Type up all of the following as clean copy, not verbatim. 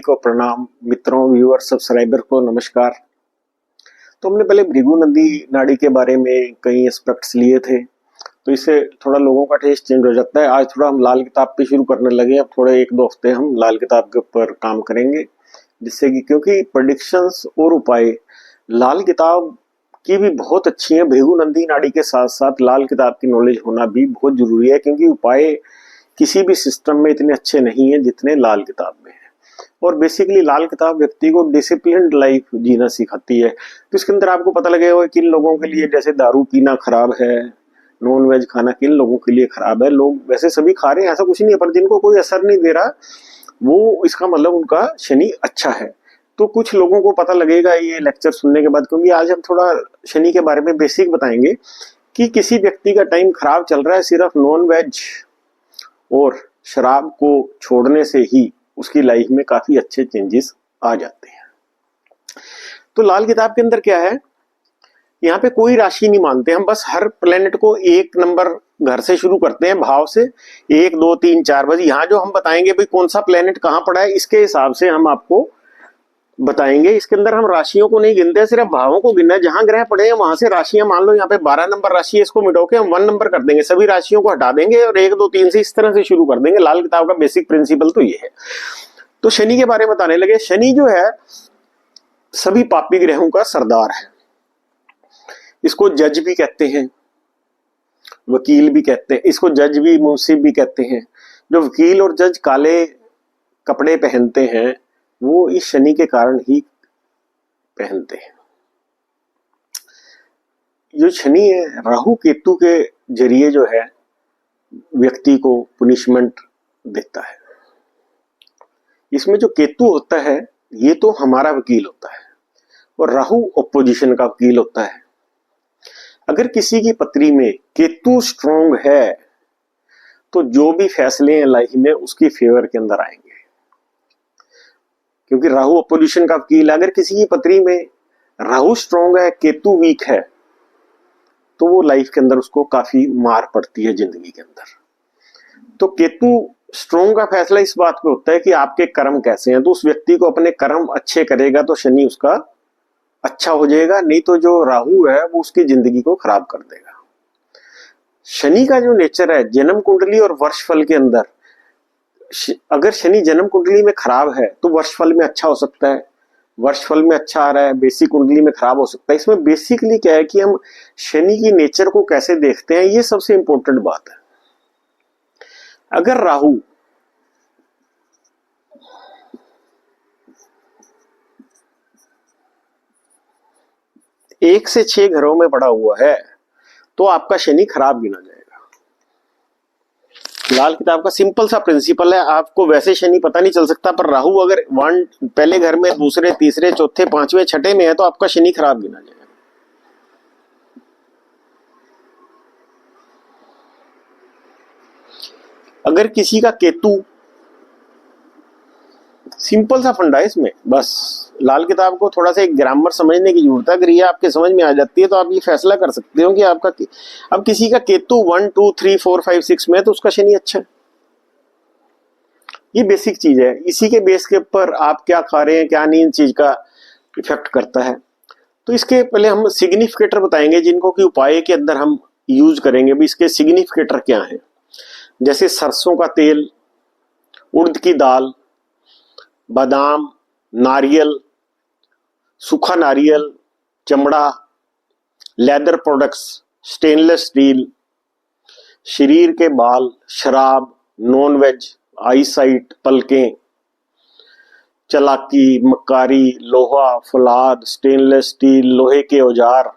को प्रणाम, मित्रों, व्यूअर, सब्सक्राइबर को नमस्कार। तो हमने पहले भृगु नंदी नाड़ी के बारे में कई एस्पेक्ट्स लिए थे, तो इससे थोड़ा लोगों का टेस्ट चेंज हो जाता है। आज थोड़ा हम लाल किताब पे शुरू करने लगे। अब थोड़े 1-2 हफ्ते हम लाल किताब के ऊपर काम करेंगे, जिससे कि क्योंकि प्रेडिक्शंस और उपाय लाल किताब की भी बहुत अच्छी है। भृगु नंदी नाड़ी के साथ साथ लाल किताब की नॉलेज होना भी बहुत जरूरी है, क्योंकि उपाय किसी भी सिस्टम में इतने अच्छे नहीं है जितने लाल किताब में है। और बेसिकली लाल किताब व्यक्ति को डिसिप्लिन्ड लाइफ जीना सिखाती है। तो इसके अंदर आपको पता लगेगा किन लोगों के लिए जैसे दारू पीना खराब है, नॉन वेज खाना किन लोगों के लिए खराब है। लोग वैसे सभी खा रहे हैं, ऐसा कुछ नहीं है, पर जिनको कोई असर नहीं दे रहा वो इसका मतलब उनका शनि अच्छा है। तो कुछ लोगों को पता लगेगा ये लेक्चर सुनने के बाद, क्योंकि आज हम थोड़ा शनि के बारे में बेसिक बताएंगे कि किसी व्यक्ति का टाइम खराब चल रहा है सिर्फ नॉन वेज और शराब को छोड़ने से ही उसकी लाइफ में काफी अच्छे चेंजेस आ जाते हैं। तो लाल किताब के अंदर क्या है, यहाँ पे कोई राशि नहीं मानते हम, बस हर प्लेनेट को एक नंबर घर से शुरू करते हैं, भाव से 1 2 3 4 बजे। यहाँ जो हम बताएंगे भाई कौन सा प्लेनेट कहाँ पड़ा है, इसके हिसाब से हम आपको बताएंगे। इसके अंदर हम राशियों को नहीं गिनते, सिर्फ भावों को गिनना है। जहां ग्रह पड़े हैं वहां से राशियां, मान लो यहाँ पे 12 नंबर राशि है, इसको मिटो के हम 1 नंबर कर देंगे, सभी राशियों को हटा देंगे और 1 2 3 से इस तरह से शुरू कर देंगे। लाल किताब का बेसिक प्रिंसिपल तो ये है। तो शनि के बारे में बताने लगे। शनि जो है सभी पापी ग्रहों का सरदार है। इसको जज भी कहते हैं, वकील भी कहते हैं, इसको जज भी, मुंसिफ भी कहते हैं। जो वकील और जज काले कपड़े पहनते हैं वो इस शनि के कारण ही पहनते हैं। जो शनि है राहु केतु के जरिए जो है व्यक्ति को पुनिशमेंट देता है। इसमें जो केतु होता है ये तो हमारा वकील होता है और राहु ऑपोजिशन का वकील होता है। अगर किसी की पत्री में केतु स्ट्रॉन्ग है तो जो भी फैसले हैं लाइफ में उसकी फेवर के अंदर आएंगे, क्योंकि राहु अपोजिशन का वकील है। अगर किसी की पत्री में राहु स्ट्रॉन्ग है, केतु वीक है, तो वो लाइफ के अंदर उसको काफी मार पड़ती है जिंदगी के अंदर। तो केतु स्ट्रॉन्ग का फैसला इस बात पे होता है कि आपके कर्म कैसे हैं। तो उस व्यक्ति को अपने कर्म अच्छे करेगा तो शनि उसका अच्छा हो जाएगा, नहीं तो जो राहु है वो उसकी जिंदगी को खराब कर देगा। शनि का जो नेचर है जन्म कुंडली और वर्षफल के अंदर, अगर शनि जन्म कुंडली में खराब है तो वर्षफल में अच्छा हो सकता है, वर्षफल में अच्छा आ रहा है बेसिक कुंडली में खराब हो सकता है। इसमें बेसिकली क्या है कि हम शनि की नेचर को कैसे देखते हैं, ये सबसे इंपॉर्टेंट बात है। अगर राहु एक से 6 घरों में पड़ा हुआ है तो आपका शनि खराब गिना जाएगा। लाल किताब का सिंपल सा प्रिंसिपल है। आपको वैसे शनि पता नहीं चल सकता, पर राहु अगर 1 पहले घर में, दूसरे, तीसरे, चौथे, 5वें, 6ठे में है तो आपका शनि खराब गिना जाएगा। अगर किसी का केतु, सिंपल सा फंडा है इसमें, बस लाल किताब को थोड़ा सा एक ग्रामर समझने की जरूरत है। अगर ये आपके समझ में आ जाती है तो आप ये फैसला कर सकते हो कि आपका, अब किसी का केतु 1 2 3 4 5 6 में है तो उसका शनि अच्छा है। ये बेसिक चीज है। इसी के बेस के ऊपर आप क्या खा रहे हैं क्या नहीं, इन चीज का इफेक्ट करता है। तो इसके पहले हम सिग्निफिकेटर बताएंगे जिनको कि उपाय के अंदर हम यूज करेंगे। भी इसके सिग्निफिकेटर क्या है, जैसे सरसों का तेल, उड़द की दाल, बादाम, नारियल, सूखा नारियल, चमड़ा, लेदर प्रोडक्ट्स, स्टेनलेस स्टील, शरीर के बाल, शराब, नॉन वेज, आईसाइट, पलकें, चालाकी, मक्कारी, लोहा, फौलाद, स्टेनलेस स्टील, लोहे के औजार,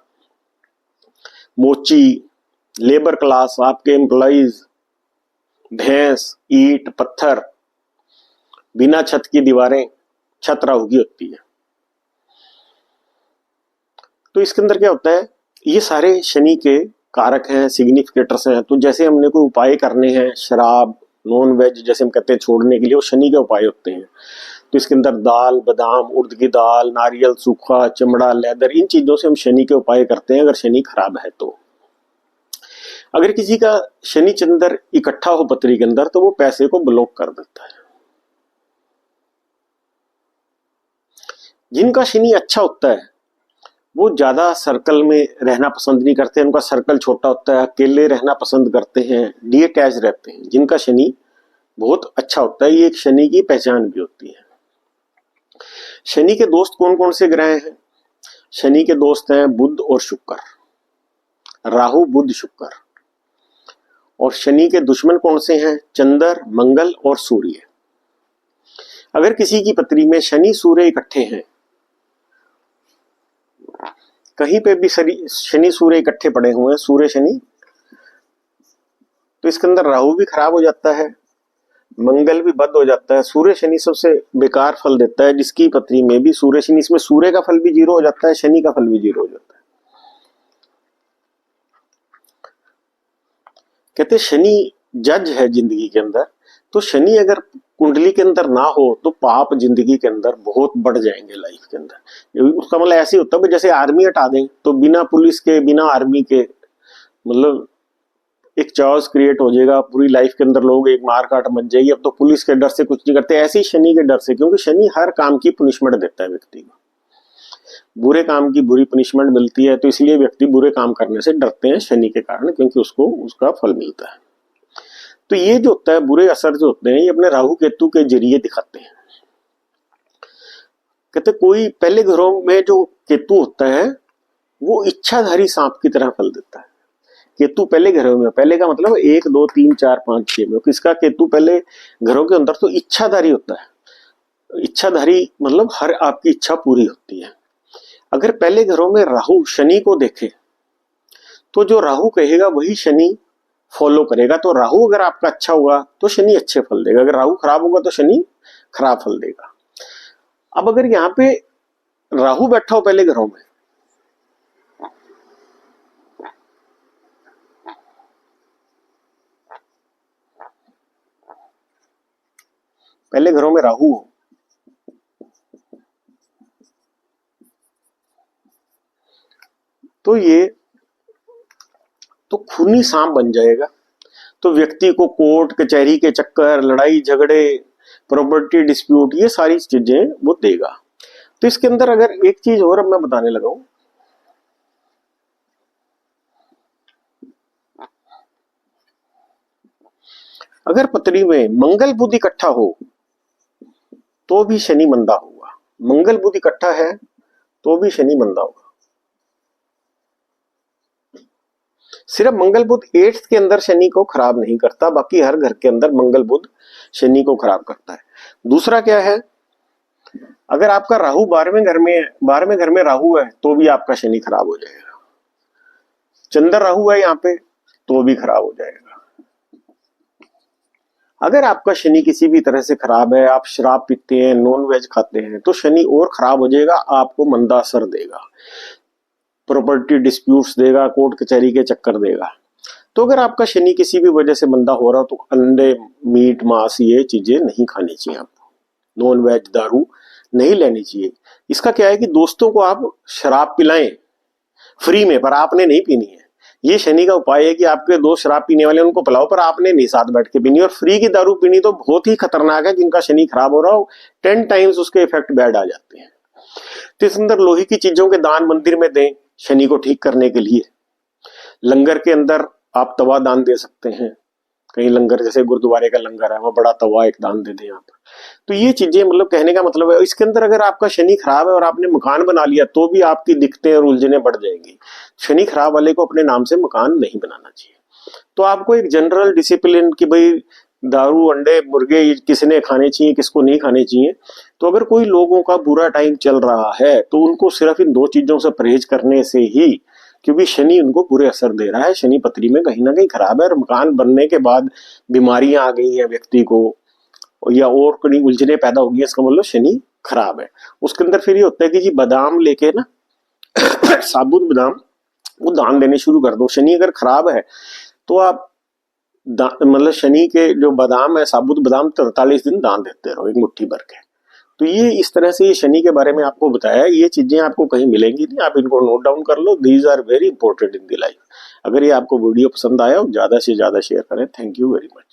मोची, लेबर क्लास, आपके एम्प्लॉइज, भैंस, ईंट, पत्थर, बिना छत की दीवारें, छत राहु की होती है। तो इसके अंदर क्या होता है, ये सारे शनि के कारक हैं, सिग्निफिकेटर्स हैं। तो जैसे हमने कोई उपाय करने हैं, शराब, नॉन वेज जैसे हम कहते हैं छोड़ने के लिए, वो शनि के उपाय होते हैं। तो इसके अंदर दाल, बादाम, उड़द की दाल, नारियल, सूखा, चमड़ा, लेदर, इन चीजों से हम शनि के उपाय करते हैं अगर शनि खराब है तो। अगर किसी का शनि चंद्र इकट्ठा हो पत्री के अंदर तो वो पैसे को ब्लॉक कर देता है। जिनका शनि अच्छा होता है वो ज्यादा सर्कल में रहना पसंद नहीं करते, उनका सर्कल छोटा होता है, अकेले रहना पसंद करते हैं, डिटैच रहते हैं। जिनका शनि बहुत अच्छा होता है, ये एक शनि की पहचान भी होती है। शनि के दोस्त कौन कौन से ग्रह हैं? शनि के दोस्त हैं बुध और शुक्र, राहु बुध शुक्र। और शनि के दुश्मन कौन से हैं? चंद्र, मंगल और सूर्य। अगर किसी की पत्री में शनि सूर्य इकट्ठे हैं, कहीं पे भी शनि सूर्य इकट्ठे पड़े हुए हैं, सूर्य शनि, तो इसके अंदर राहु भी खराब हो जाता है, मंगल भी बद हो जाता है। सूर्य शनि सबसे बेकार फल देता है। जिसकी पत्री में भी सूर्य शनि, इसमें सूर्य का फल भी 0 हो जाता है, शनि का फल भी 0 हो जाता है। कहते शनि जज है जिंदगी के अंदर, तो शनि अगर कुंडली के अंदर ना हो तो पाप जिंदगी के अंदर बहुत बढ़ जाएंगे लाइफ के अंदर। उसका मतलब ऐसे होता है जैसे आर्मी हटा दें तो बिना पुलिस के, बिना आर्मी के, मतलब एक चार्ज क्रिएट हो जाएगा पूरी लाइफ के अंदर, लोग एक मार काट मच जाएगी। अब तो पुलिस के डर से कुछ नहीं करते, ऐसे ही शनि के डर से, क्योंकि शनि हर काम की पनिशमेंट देता है व्यक्ति को, बुरे काम की बुरी पनिशमेंट मिलती है, तो इसलिए व्यक्ति बुरे काम करने से डरते हैं शनि के कारण, क्योंकि उसको उसका फल मिलता है। तो ये जो होता है, बुरे असर जो होते हैं, ये अपने राहु केतु के जरिए दिखाते हैं। कहते कोई पहले घरों में जो केतु होता है वो इच्छाधारी सांप की तरह फल देता है। केतु पहले घरों में, पहले का मतलब 1 2 3 4 5 6 में, किसका केतु पहले घरों के अंदर तो इच्छाधारी होता है। इच्छाधारी मतलब हर आपकी इच्छा पूरी होती है। अगर पहले घरों में राहु शनि को देखे तो जो राहु कहेगा वही शनि फॉलो करेगा। तो राहु अगर आपका अच्छा हुआ तो शनि अच्छे फल देगा, अगर राहु खराब होगा तो शनि खराब फल देगा। अब अगर यहाँ पे राहु बैठा हो पहले घरों में, पहले घरों में राहु हो तो ये तो खूनी सांप बन जाएगा। तो व्यक्ति को कोर्ट कचहरी के चक्कर, लड़ाई झगड़े, प्रॉपर्टी डिस्प्यूट, ये सारी चीजें वो देगा। तो इसके अंदर अगर एक चीज और अब मैं बताने लगा हूं, अगर पत्री में मंगल बुध इकट्ठा हो तो भी शनि मंदा होगा। मंगल बुध इकट्ठा है तो भी शनि मंदा होगा। सिर्फ मंगल बुध 8th के अंदर शनि को खराब नहीं करता, बाकी हर घर के अंदर मंगल बुध शनि को खराब करता है। दूसरा क्या है, अगर आपका राहु 12वें घर में राहु है तो भी आपका शनि खराब हो जाएगा। चंद्र राहु है यहाँ पे तो भी खराब हो जाएगा। अगर आपका शनि किसी भी तरह से खराब है, आप शराब पीते हैं, नॉन वेज खाते हैं, तो शनि और खराब हो जाएगा, आपको मंदा असर देगा, प्रॉपर्टी डिस्प्यूट्स देगा, कोर्ट कचहरी के चक्कर देगा। तो अगर आपका शनि किसी भी वजह से मंदा हो रहा हो तो अंडे, मीट, मांस, ये चीजें नहीं खानी चाहिए आपको, नॉन वेज, दारू नहीं लेनी चाहिए। इसका क्या है कि दोस्तों को आप शराब पिलाएं फ्री में, पर आपने नहीं पीनी है। ये शनि का उपाय है कि आपके दोस्त शराब पीने वाले उनको पिलाओ, पर आपने नहीं साथ बैठ के पीनी। और फ्री की दारू पीनी तो बहुत ही खतरनाक है। जिनका शनि खराब हो रहा हो 10 टाइम्स उसके इफेक्ट बैड आ जाते हैं। तो इस अंदर लोहे की चीजों के दान मंदिर में दें शनि को ठीक करने के लिए। लंगर के अंदर आप तवा दान दे सकते हैं, कहीं लंगर जैसे गुरुद्वारे का लंगर है वहां बड़ा तवा एक दान दे दें आप। तो ये चीजें, मतलब कहने का मतलब है, इसके अंदर अगर आपका शनि खराब है और आपने मकान बना लिया तो भी आपकी दिक्कतें और उलझने बढ़ जाएंगी। शनि खराब वाले को अपने नाम से मकान नहीं बनाना चाहिए। तो आपको एक जनरल डिसिप्लिन कि भाई दारू, अंडे, मुर्गे किसने खाने चाहिए, किसको नहीं खाने चाहिए। तो अगर कोई लोगों का बुरा टाइम चल रहा है तो उनको सिर्फ इन 2 चीजों से परहेज करने से ही, क्योंकि शनि उनको बुरे असर दे रहा है, शनि पत्री में कहीं ना कहीं खराब है, और मकान बनने के बाद बीमारियां आ गई हैं व्यक्ति को, या और कहीं उलझने पैदा हो गई, इसका मतलब शनि खराब है। उसके अंदर फिर ये होता है कि जी बादाम लेके ना साबुत बादाम वो दान देने शुरू कर दो। शनि अगर खराब है तो आप मतलब शनि के जो बादाम है, साबुत बादाम 43 दिन दान देते रहो, एक मुट्ठी भर के। तो ये इस तरह से ये शनि के बारे में आपको बताया है। ये चीजें आपको कहीं मिलेंगी नहीं, आप इनको नोट डाउन कर लो। These are very important in the life. अगर ये आपको वीडियो पसंद आया हो ज्यादा से ज्यादा शेयर करें। Thank you very much.